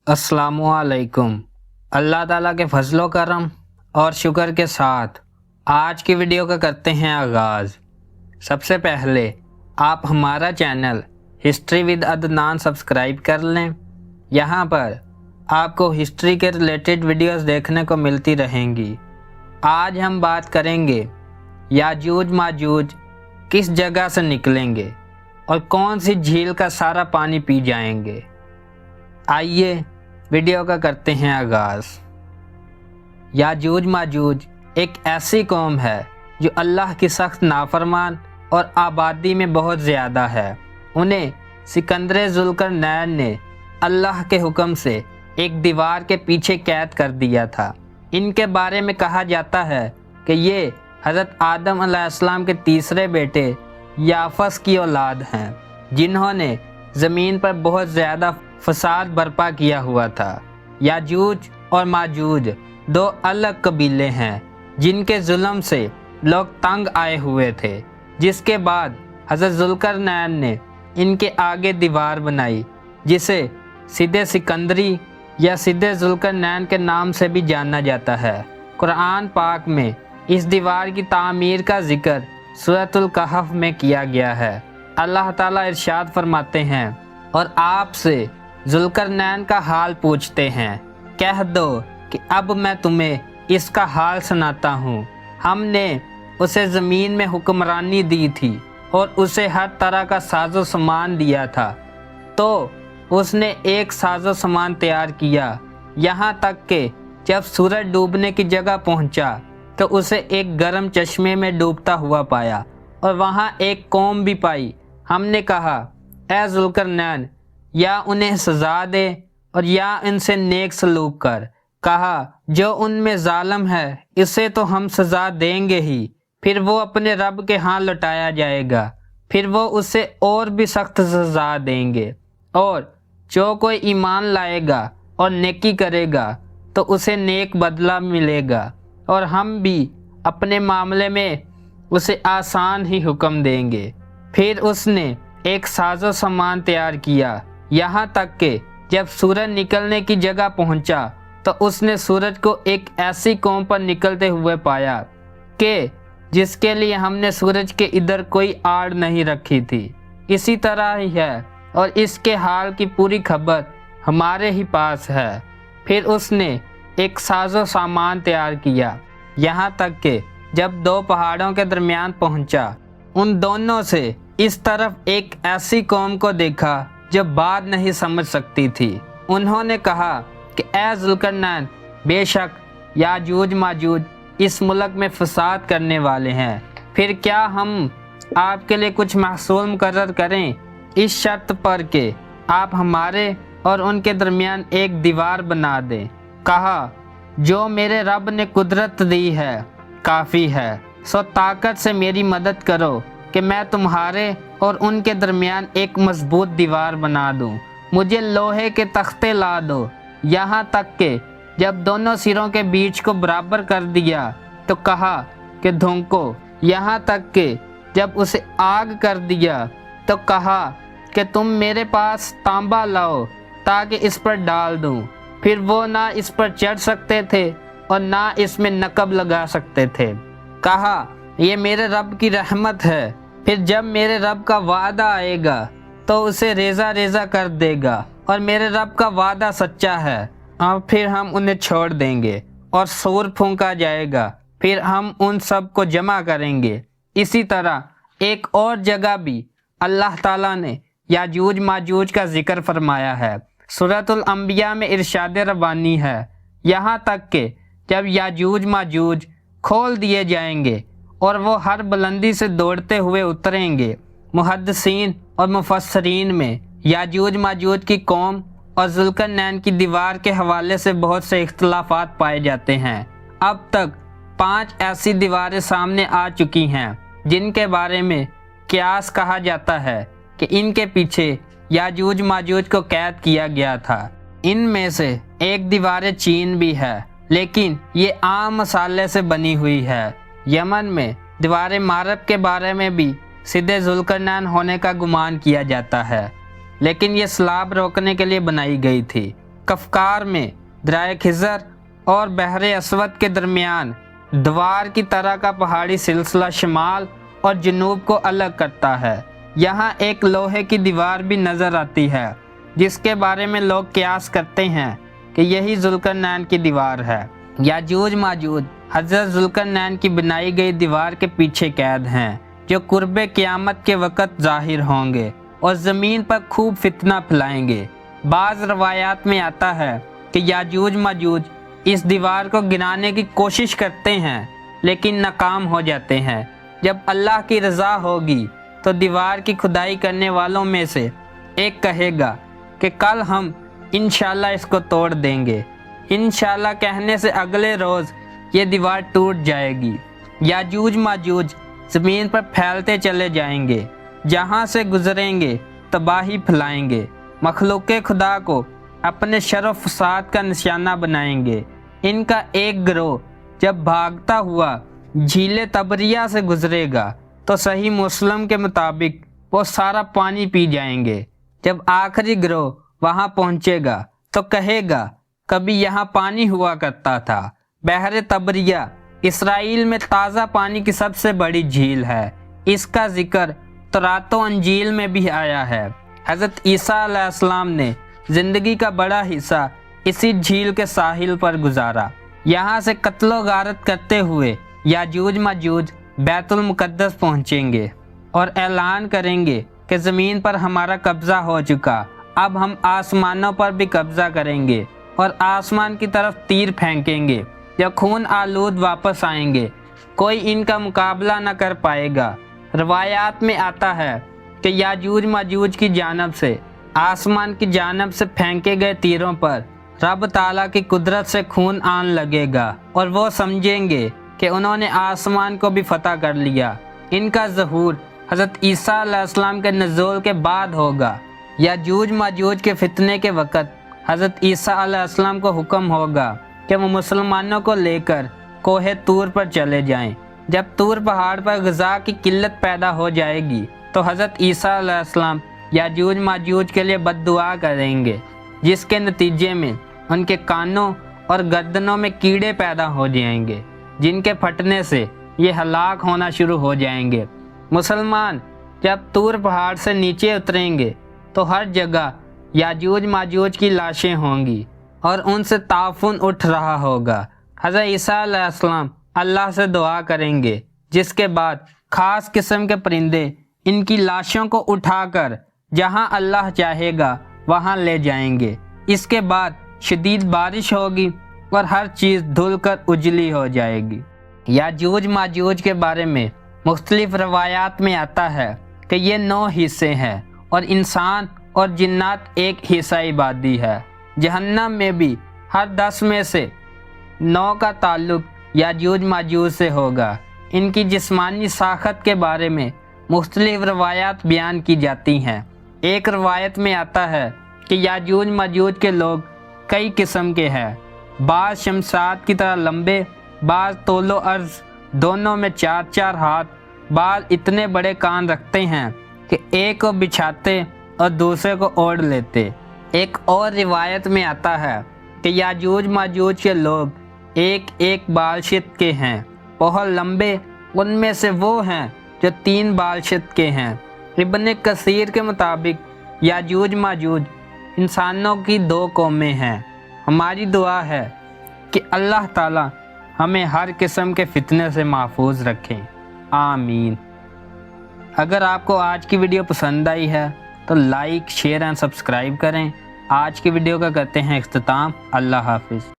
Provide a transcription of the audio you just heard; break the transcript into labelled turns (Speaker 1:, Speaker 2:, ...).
Speaker 1: अस्सलामुअलैकुम। अल्लाह ताला के फजलो करम और शुक्र के साथ आज की वीडियो का करते हैं आगाज़। सबसे पहले आप हमारा channel history with Adnan subscribe कर लें। यहाँ पर आपको हिस्ट्री के रिलेटेड वीडियोस देखने को मिलती रहेंगी। आज हम बात करेंगे याजूज माजूज किस जगह से निकलेंगे और कौन सी झील का सारा पानी पी जाएंगे। आइए वीडियो का करते हैं आगाज़। याजूज माजूज एक ऐसी कौम है जो अल्लाह की सख्त नाफरमान और आबादी में बहुत ज़्यादा है। उन्हें सिकंदर ज़ुल्करनैन ने अल्लाह के हुक्म से एक दीवार के पीछे कैद कर दिया था। इनके बारे में कहा जाता है कि ये हज़रत आदम अलैहिस्सलाम के तीसरे बेटे याफस की औलाद हैं, जिन्होंने ज़मीन पर बहुत ज़्यादा फसाद बर्पा किया हुआ था। याजूज और माजूज दो अलग कबीले हैं जिनके जुल्म से लोग तंग आए हुए थे, जिसके बाद हज़रत ज़ुल्करनैन ने इनके आगे दीवार बनाई, जिसे सीधे सिकंदरी या सीधे ज़ुल्करनैन के नाम से भी जाना जाता है। कुरान पाक में इस दीवार की तामीर का जिक्र सूरतुल कहफ में किया गया है। अल्लाह ताला इरशाद फरमाते हैं, और आपसे ज़ुल्करनैन का हाल पूछते हैं, कह दो कि अब मैं तुम्हें इसका हाल सुनाता हूँ। हमने उसे ज़मीन में हुक्मरानी दी थी और उसे हर तरह का साजो सामान दिया था, तो उसने एक साजो सामान तैयार किया, यहाँ तक कि जब सूरज डूबने की जगह पहुँचा तो उसे एक गर्म चश्मे में डूबता हुआ पाया और वहाँ एक कौम भी पाई। हमने कहा, ए ज़ुल्करनैन, या उन्हें सज़ा दे और या इनसे नेक सलूक कर। कहा, जो उनमें ज़ालिम है इसे तो हम सज़ा देंगे ही, फिर वो अपने रब के यहाँ लौटाया जाएगा, फिर वो उसे और भी सख्त सज़ा देंगे। और जो कोई ईमान लाएगा और नेकी करेगा तो उसे नेक बदला मिलेगा, और हम भी अपने मामले में उसे आसान ही हुक्म देंगे। फिर उसने एक साजो सामान तैयार किया, यहाँ तक कि जब सूरज निकलने की जगह पहुँचा तो उसने सूरज को एक ऐसी कौम पर निकलते हुए पाया कि जिसके लिए हमने सूरज के इधर कोई आड़ नहीं रखी थी। इसी तरह ही है और इसके हाल की पूरी खबर हमारे ही पास है। फिर उसने एक साजो सामान तैयार किया, यहाँ तक कि जब दो पहाड़ों के दरमियान पहुँचा, उन दोनों से इस तरफ एक ऐसी कौम को देखा जो बात नहीं समझ सकती थी। उन्होंने कहा कि ए ज़ुल्करनैन, बेशक याजूज माजूज इस मुल्क में फसाद करने वाले हैं। फिर क्या हम आपके लिए कुछ महसूल मुकर्रर करें, इस शर्त पर कि आप हमारे और उनके दरमियान एक दीवार बना दें। कहा, जो मेरे रब ने कुदरत दी है काफ़ी है, सो ताकत से मेरी मदद करो कि मैं तुम्हारे और उनके दरमियान एक मजबूत दीवार बना दूं। मुझे लोहे के तख्ते ला दो, यहाँ तक कि जब दोनों सिरों के बीच को बराबर कर दिया तो कहा कि धुंको, यहाँ तक कि जब उसे आग कर दिया तो कहा कि तुम मेरे पास तांबा लाओ ताकि इस पर डाल दूं। फिर वो ना इस पर चढ़ सकते थे और ना इसमें नकब लगा सकते थे। कहा, ये मेरे रब की रहमत है, फिर जब मेरे रब का वादा आएगा तो उसे रेजा रेजा कर देगा, और मेरे रब का वादा सच्चा है। और फिर हम उन्हें छोड़ देंगे और सूर फूंका जाएगा, फिर हम उन सब को जमा करेंगे। इसी तरह एक और जगह भी अल्लाह ताला ने याजूज माजूज का जिक्र फरमाया है। सूरतुल अंबिया में इरशाद रब्बानी है, यहाँ तक कि जब याजूज माजूज खोल दिए जाएंगे और वो हर बुलंदी से दौड़ते हुए उतरेंगे। मुहद्दिसीन और मुफस्सरीन में याजूज माजूज की कौम और ज़ुल्करनैन की दीवार के हवाले से बहुत से इख्तिलाफात पाए जाते हैं। अब तक 5 ऐसी दीवारें सामने आ चुकी हैं जिनके बारे में क़ियास कहा जाता है कि इनके पीछे याजूज माजूज को कैद किया गया था। इनमें से एक दीवार चीन भी है, लेकिन ये आम मसाले से बनी हुई है। यमन में दीवार मारब के बारे में भी सीधे ज़ुल्करनैन होने का गुमान किया जाता है, लेकिन ये सैलाब रोकने के लिए बनाई गई थी। कफकार में दरिया खिज़र और बहरे असवद के दरमियान द्वार की तरह का पहाड़ी सिलसिला शिमाल और जनूब को अलग करता है। यहाँ एक लोहे की दीवार भी नज़र आती है जिसके बारे में लोग क़यास करते हैं कि यही ज़ुल्करनैन की दीवार है। याजूज माजूज हज़रत ज़ुल्करनैन की बनाई गई दीवार के पीछे कैद हैं जो कुर्बे क़यामत के वक़्त ज़ाहिर होंगे और ज़मीन पर खूब फितना फैलाएंगे। बाज़ रवायात में आता है कि याजूज माजूज इस दीवार को गिराने की कोशिश करते हैं लेकिन नाकाम हो जाते हैं। जब अल्लाह की रज़ा होगी तो दीवार की खुदाई करने वालों में से एक कहेगा कि कल हम इंशाल्लाह इसको तोड़ देंगे। इंशाल्लाह कहने से अगले रोज़ ये दीवार टूट जाएगी। याजूज माजूज ज़मीन पर फैलते चले जाएंगे, जहाँ से गुजरेंगे तबाही फैलाएंगे, मखलूक़े खुदा को अपने शर व फसाद का निशाना बनाएंगे। इनका एक गिरोह जब भागता हुआ झीले तबरिया से गुजरेगा तो सही मुस्लिम के मुताबिक वो सारा पानी पी जाएंगे। जब आखिरी गिरोह वहाँ पहुँचेगा तो कहेगा कभी यहाँ पानी हुआ करता था। बहरे तबरिया इसराइल में ताज़ा पानी की सबसे बड़ी झील है। इसका जिक्र तौरात व अंजील में भी आया है। हज़रत ईसा अलैहिस्सलाम ने ज़िंदगी का बड़ा हिस्सा इसी झील के साहिल पर गुजारा। यहाँ से कत्लो गारत करते हुए याजूज माजूज बैतुल मुक़द्दस पहुँचेंगे और ऐलान करेंगे कि ज़मीन पर हमारा कब्ज़ा हो चुका, अब हम आसमानों पर भी कब्ज़ा करेंगे और आसमान की तरफ तीर फेंकेंगे। जब खून आलूद वापस आएंगे कोई इनका मुकाबला न कर पाएगा। रवायात में आता है कि याजूज माजूज की जानब से आसमान की जानब से फेंके गए तीरों पर रब ताला की कुदरत से खून आन लगेगा और वो समझेंगे कि उन्होंने आसमान को भी फतह कर लिया। इनका ज़हूर हज़रत ईसा अलैहिस्सलाम के नज़ूल के बाद होगा। याजूज माजूज के फितने के वक़्त हज़रत ईसा अलैहिस्सलाम को हुक्म होगा कि वो मुसलमानों को लेकर कोहे तूर पर चले जाएं। जब तूर पहाड़ पर ग़िज़ा की किल्लत पैदा हो जाएगी तो हज़रत ईसा अलैहिस्सलाम याजूज माजूज के लिए बद्दुआ करेंगे, जिसके नतीजे में उनके कानों और गर्दनों में कीड़े पैदा हो जाएंगे, जिनके फटने से ये हलाक होना शुरू हो जाएंगे। मुसलमान जब तूर पहाड़ से नीचे उतरेंगे तो हर जगह याजूज माजूज की लाशें होंगी और उनसे ताफुन उठ रहा होगा। हज़रत ईसा अलैहिस्सलाम अल्लाह से दुआ करेंगे, जिसके बाद ख़ास किस्म के परिंदे इनकी लाशों को उठाकर जहां अल्लाह चाहेगा वहां ले जाएंगे। इसके बाद शदीद बारिश होगी और हर चीज़ धुल कर उजली हो जाएगी। याजूज माजूज के बारे में मुख्तलिफ रवायात में आता है कि ये 9 हिस्से हैं और इंसान और जिन्नात एक हिस्सा इबादी है। जहन्नम में भी हर 10 में से 9 का ताल्लुक याजूज माजूज से होगा। इनकी जिस्मानी साखत के बारे में मुख्तलिफ रवायात बयान की जाती हैं। एक रवायत में आता है कि याजूज माजूज के लोग कई किस्म के हैं। बाज़ शमशाद की तरह लंबे, बाज़ तोलो अर्ज़, दोनों में 4-4 हाथ, बाज़ इतने बड़े कान रखते हैं कि एक को बिछाते और दूसरे को ओढ़ लेते। एक और रिवायत में आता है कि याजूज माजूज के लोग एक बालशित के हैं, बहुत लंबे उनमें से वो हैं जो 3 बालशित के हैं। इब्न कसीर के मुताबिक याजूज माजूज इंसानों की 2 कौमें हैं। हमारी दुआ है कि अल्लाह ताला हमें हर किस्म के फितने से महफूज रखें, आमीन। अगर आपको आज की वीडियो पसंद आई है तो लाइक, शेयर एंड सब्सक्राइब करें। आज की वीडियो का करते हैं इख्तिताम। अल्लाह हाफिज़।